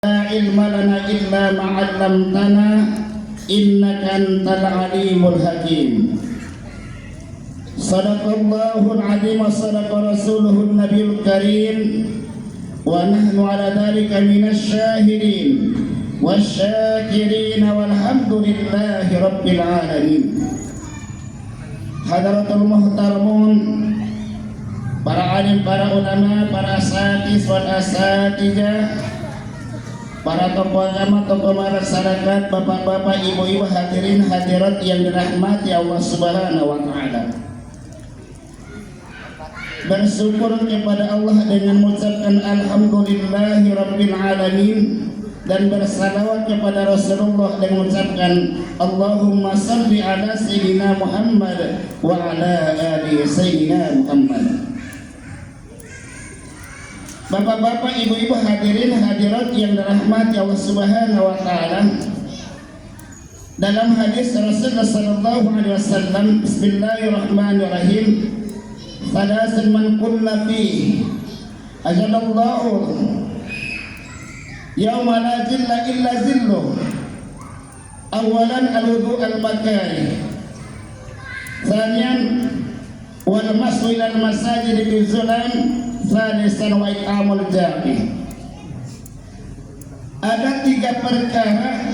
La ilma lana illa ma 'allamtana innaka antal alimul hakim. Sadaqallahul azim wa sadaqa rasuluhun nabiyul karim wa nahnu ala dhalika minasy syahidin wasyakirin walhamdulillahi rabbil alamin. Hadratul muhtaramun, para alim, para ulama, para asatiz wal asatijah, para tokoh agama, tokoh masyarakat, bapak-bapak, ibu-ibu, hadirin hadirat yang dirahmati Allah Subhanahu wa taala. Bersyukur kepada Allah dengan mengucapkan alhamdulillahi rabbil alamin dan bersalawat kepada Rasulullah dengan mengucapkan Allahumma salli ala sayyidina Muhammad wa ala ali sayyidina Muhammad. Bapak-bapak, ibu-ibu, hadirin hadirat yang dirahmati Allah Subhanahu wa taala. Dalam hadis Rasulullah sallallahu alaihi wasallam, bismillahirrahmanirrahim, salasun man kunna fihi ajalallahu yauma la zilla illa zilluh. Awalan al-wudu al-makari, thaniyan wal mas'u ila al-masajid bi zulam, thalitsan wa iqamul jami'. Ada tiga perkara,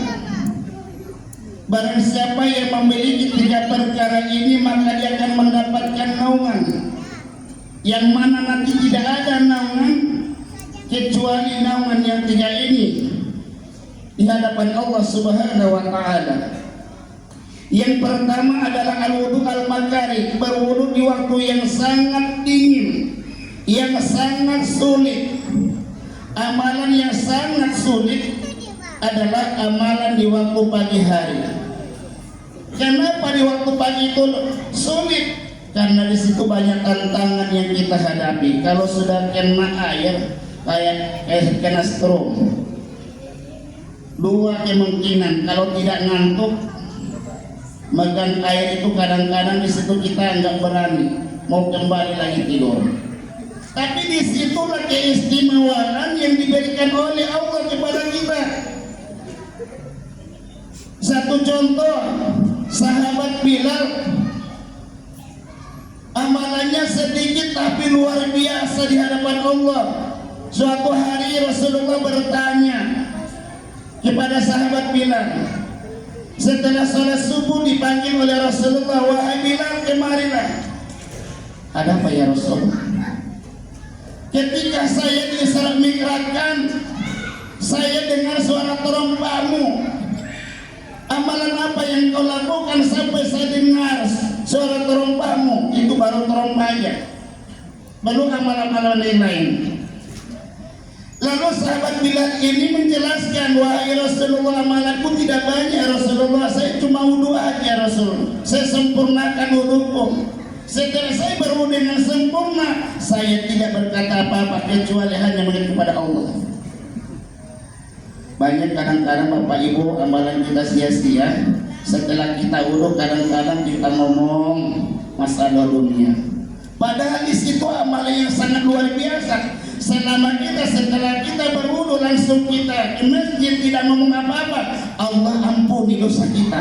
barang siapa yang memiliki tiga perkara ini maka dia akan mendapatkan naungan, yang mana nanti tidak ada naungan kecuali naungan yang tiga ini di hadapan Allah Subhanahu wa taala. Yang pertama adalah al-wudu al-makari, berwudu di waktu yang sangat dingin, yang sangat sulit. Amalan yang sangat sulit adalah amalan di waktu pagi hari. Kenapa di waktu pagi itu sulit? Karena di situ banyak tantangan yang kita hadapi. Kalau sudah kena air, kayak kena stroke. Dua kemungkinan, kalau tidak ngantuk, megang air itu kadang-kadang di situ kita nggak berani, mau kembali lagi tidur. Tapi disitulah keistimewaan yang diberikan oleh Allah kepada kita. Satu contoh, sahabat Bilal, amalannya sedikit tapi luar biasa di hadapan Allah. Suatu hari Rasulullah bertanya kepada sahabat Bilal, setelah sholat subuh dipanggil oleh Rasulullah, wahai Bilal, kemarilah. Ada apa ya Rasul? Ketika saya di Isra Mi'rajkan, saya dengar suara terompamu. Amalan apa yang kau lakukan sampai saya dengar suara terompamu? Itu baru terompanya, belum amalan-amalan yang lain. Lalu sahabat Bilal ini menjelaskan, wahai Rasulullah, amalanku tidak banyak Rasulullah, saya cuma wudu aja Rasul, saya sempurnakan wuduku. Setelah saya berwudu dengan sempurna, saya tidak berkata apa-apa kecuali hanya mengingat kepada Allah. Banyak kadang-kadang Bapak Ibu amalan kita sia-sia. Setelah kita wudu kadang-kadang kita ngomong masalah dunia, padahal di situ amalan yang sangat luar biasa. Selama kita setelah kita berwudu langsung kita ke masjid tidak ngomong apa-apa, Allah ampuni dosa kita,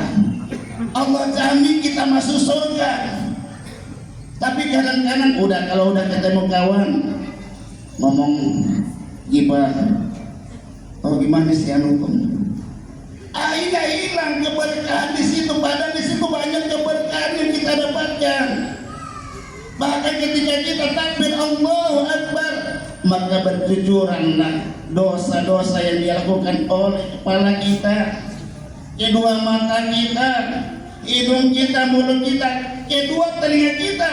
Allah jamin kita masuk surga. Tapi kadang-kadang kalau udah ketemu kawan ngomong gibah, oh gimana sih anukum, akhirnya hilang keberkahan di situ. Padahal di situ banyak keberkahan yang kita dapatkan. Bahkan ketika kita takbir Allahu Akbar, maka bercucuranlah dosa-dosa yang dilakukan oleh kepala kita, kedua mata kita, hidung kita, mulut kita, kedua telinga kita,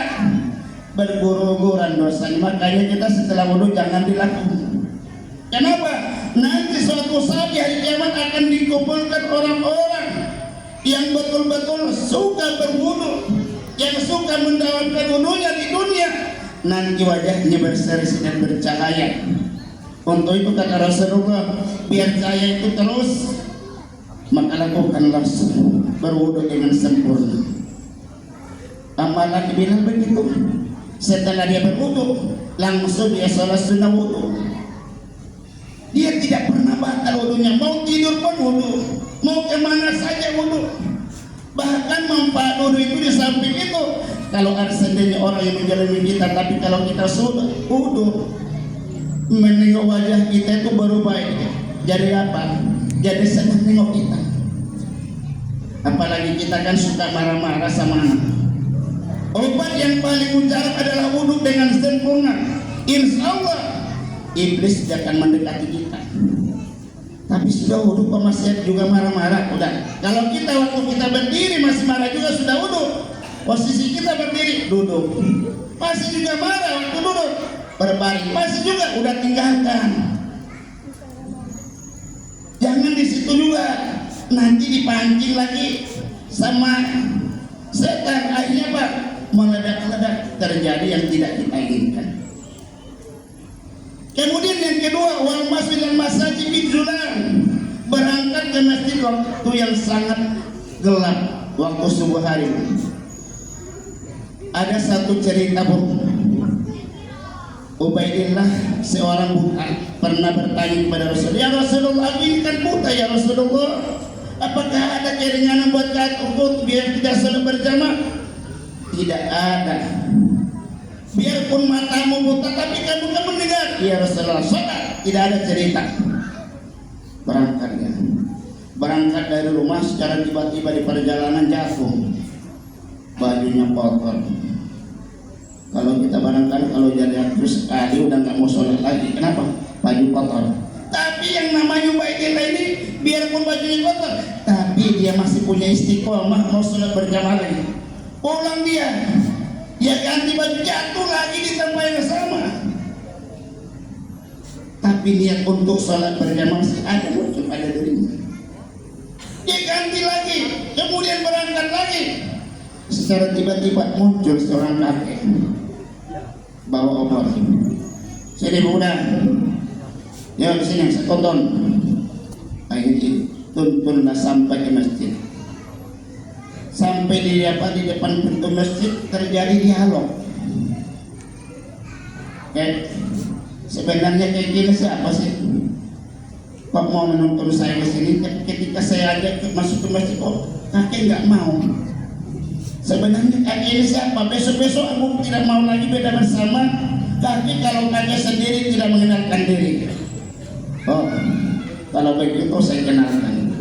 bergugur-guguran dosanya. Makanya kita setelah wudu jangan dilakukan. Kenapa? Nanti suatu saat di hari kiamat akan dikumpulkan orang-orang yang betul-betul suka berwudu, yang suka mendawamkan wudunya di dunia. Nanti wajahnya berseri dan bercahaya. Untuk itu kata Rasulullah, biar cahaya itu terus, maka lakukanlah berwudu dengan sempurna. Amalan Bilal begitu. Setelah dia berwudu, langsung dia sholat sunnah wudu. Dia tidak pernah batal wudunya. Mau tidur pun wudu, mau kemana saja wudu. Bahkan manfaat wudu itu di samping itu, kalau ada seandainya orang yang menjalani kita, tapi kalau kita sudah wudu, menengok wajah kita itu baru baik. Jadi apa? Jadi senang nengok kita. Apalagi kita kan suka marah-marah sama anak. Obat yang paling mujarab adalah wudu dengan sempurna. Insya Allah iblis tidak akan mendekati kita. Tapi sudah wudu kok masih juga marah-marah. Udah. Kalau kita waktu kita berdiri masih marah juga sudah wudu. Posisi kita berdiri duduk. Masih juga marah waktu duduk. Berbaring masih juga udah tinggalkan. Jangan di situ juga. Nanti dipancing lagi sama setan, akhirnya apa? Meledak-ledak, terjadi yang tidak kita inginkan. Kemudian yang kedua, wal masjid dan masajid bizulan, berangkat ke masjid waktu yang sangat gelap, waktu subuh hari. Ada satu cerita Ubaidillah, seorang buta, pernah bertanya kepada Rasulullah, ya Rasulullah, aku ini kan buta ya Rasulullah, apakah ada keringanan buat aku biar tidak salat berjamaah? Tidak ada. Biarpun matamu buta tapi kamu kan mendengar. Ya Rasulullah, salat. Tidak ada cerita. Berangkat ya. Berangkat dari rumah, secara tiba-tiba di perjalanan jatuh. Bajunya kotor. Kalau kita barangkali kalau jadi terus sekali udah nggak mau sholat lagi. Kenapa? Baju kotor. Tapi yang namanya Ubaidillah ini, biarpun bajunya kotor, tapi dia masih punya istiqomah mau sholat berjamaah lagi. Pulang dia ganti baju, jatuh lagi di tempat yang sama. Tapi niat untuk sholat berjamaah masih ada, muncul pada dirinya. Dia ganti lagi, kemudian berangkat lagi. Secara tiba-tiba muncul seorang kakek bawa obor. Sini muda, ya di sini saya tonton. Akhirnya tuntunlah sampai ke masjid. Sampai di depan pintu masjid terjadi dialog. Sebenarnya kayak gini siapa sih? Kok mau menuntun saya ke sini? Ketika saya ajak masuk ke masjid, kok kakek nggak mau. Sebenarnya kakek ini siapa? Besok-besok aku tidak mau lagi beda bersama kakek kalau kakek sendiri tidak mengenalkan diri. Oh, kalau begitu saya kenalkan.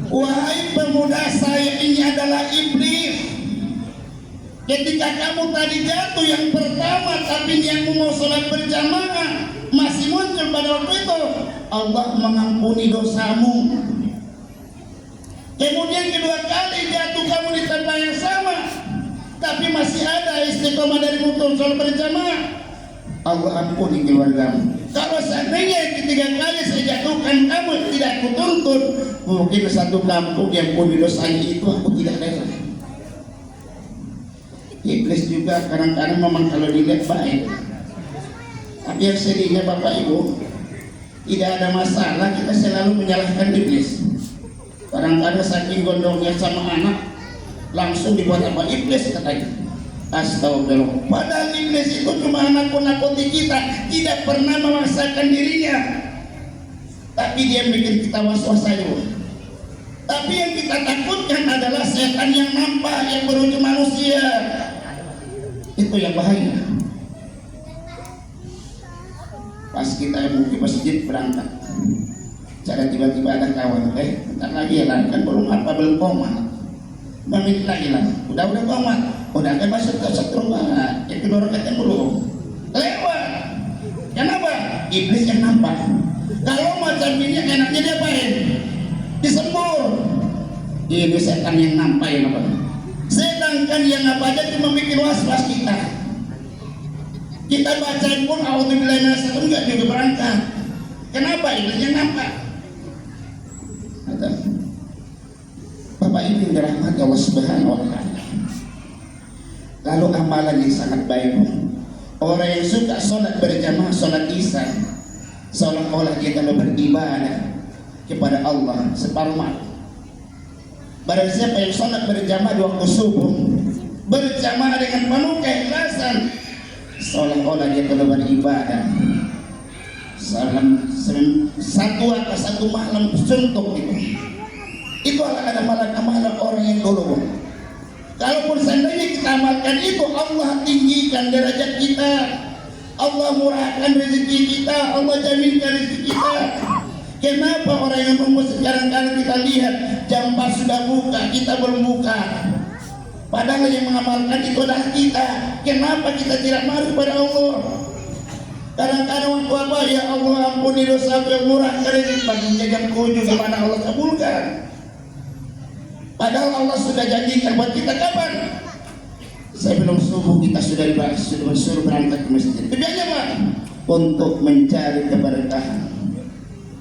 Wahai pemuda, saya ini adalah iblis. Ketika kamu tadi jatuh yang pertama, tapi niatmu mau sholat berjamaah, masih muncul pada waktu itu, Allah mengampuni dosamu. Kemudian kedua kali jatuh kamu di tempat yang sama, tapi masih ada istiqomah dari mutul sholat berjamaah, Allah ampuni keluargamu. Kalau seandainya ketiga kali saya jatuhkan kamu tidak aku tuntut, mungkin satu kampung yang punya dosanya itu aku tidak rela. Iblis juga kadang-kadang memang kalau dilihat baik, tapi yang sedihnya Bapak Ibu, tidak ada masalah kita selalu menyalahkan iblis. Kadang-kadang saking gondongnya sama anak, langsung dibuat apa? Iblis katanya. Astagfirullah. Padahal iblis itu cuma nakut-nakuti kita, tidak pernah memaksakan dirinya. Tapi dia bikin kita was-was saja. Tapi yang kita takutkan adalah setan yang nampak, yang berwujud manusia. Itu yang bahaya. Pas kita mau ke masjid berangkat, cara tiba-tiba ada kawan, bentar lagi ya lah, kan belum komat. Menit lagi lah, udah komat, udah kan masuk ke satu rumah, yang kedua rakaat belum lewat. Kenapa? Iblis yang nampak. Kalau macam ini enaknya dia apain? Disembur. Ini setan yang nampak ya apa? Sedangkan yang apa aja cuma bikin was-was kita. Kita bacain pun a'udzubillahi minasyaitonir rajim enggak juga berangkat. Kenapa? Iblis yang nampak. Bapak Ibu yang dirahmati Allah Subhanahu wa taala. Lalu amalan yang sangat baik. Orang yang suka sholat berjamaah, sholat isya, seolah-olah dia telah beribadah kepada Allah separuh malam. Barang siapa yang sholat berjamaah di waktu subuh, berjamaah dengan penuh keikhlasan, seolah-olah dia telah beribadah satu atas satu malam suntuk itu adalah amalan orang yang dulu. Kalaupun seandainya kita amalkan itu, Allah tinggikan derajat kita, Allah murahkan rezeki kita, Allah jaminkan rezeki kita. Kenapa orang yang nunggu sekarang kita lihat jam 4 sudah buka, kita belum buka? Padahal yang mengamalkan itu adalah kita. Kenapa kita tidak marah pada Allah? Kadang-kadang waktu apa, ya Allah ampuni dosa yang murah rezeki, baginya jam 7 gimana Allah kabulkan? Padahal Allah sudah janjikan buat kita kapan? Saya belum subuh kita sudah disuruh berangkat ke masjid. Tujuannya apa? Untuk mencari keberkahan.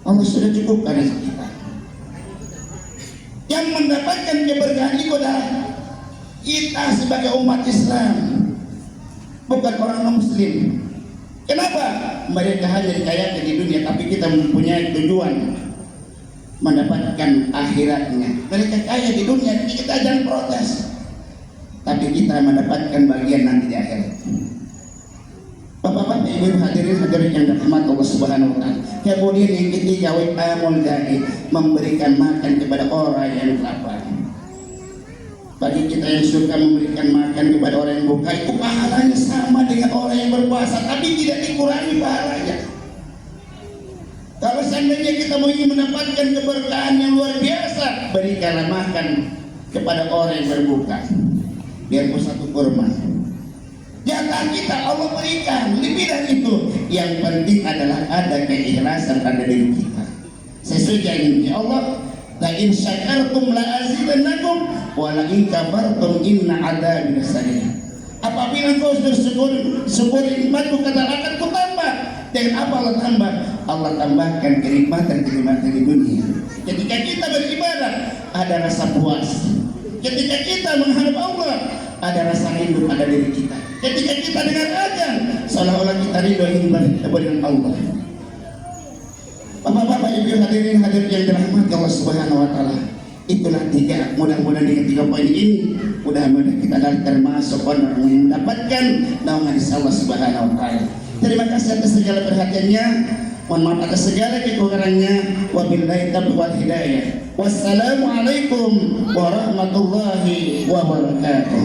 Allah sudah cukupkan rezeki kita. Yang mendapatkan keberkahan itu adalah kita sebagai umat Islam, bukan orang non-Muslim. Kenapa? Mereka hanya dikayakan di dunia, tapi kita mempunyai tujuan mendapatkan akhiratnya. Mereka kaya di dunia, kita jangan protes, tapi kita mendapatkan bagian nanti di akhirat. Bapak-bapak, ibu hadirin yang dirahmati Allah Subhanahu wa taala. Kemudian yang ketiga, wa'amul jahil, memberikan makan kepada orang yang lapar. Bagi kita yang suka memberikan makan kepada orang yang buka, itu pahalanya sama dengan orang yang berpuasa, tapi tidak dikurangi pahalanya. Kalau seandainya kita mau ingin mendapatkan keberkahan yang luar biasa, berikanlah makan kepada orang yang berbuka, biarpun satu kurma. Jatah kita Allah berikan, lebih dari itu. Yang penting adalah ada keikhlasan pada diri kita. Sesuai janji Allah, la in syakartum la azidannakum wa la in kafartum inna adzabi lasadid. Apabila engkau bersyukur nikmatku kata akan kutambah. Dan apa Allah tambah? Allah tambahkan kenikmatan di dunia. Ketika kita beribadah, ada rasa puas. Ketika kita menghadap Allah, ada rasa rindu pada diri kita. Ketika kita dengar azan, seolah-olah kita rindu kepada Allah. Bapak-bapak, ibu hadirin yang dirahmati Allah Subhanahu wa taala. Itulah tiga, mudah-mudahan dengan 3 poin ini, mudah-mudahan kita adalah termasuk orang yang mendapatkan naungan Allah Subhanahu wa taala. Terima kasih atas segala perhatiannya. Mohon maaf atas segala kekurangannya. Wabillahi taufiq wal hidayah. Wassalamualaikum warahmatullahi wabarakatuh.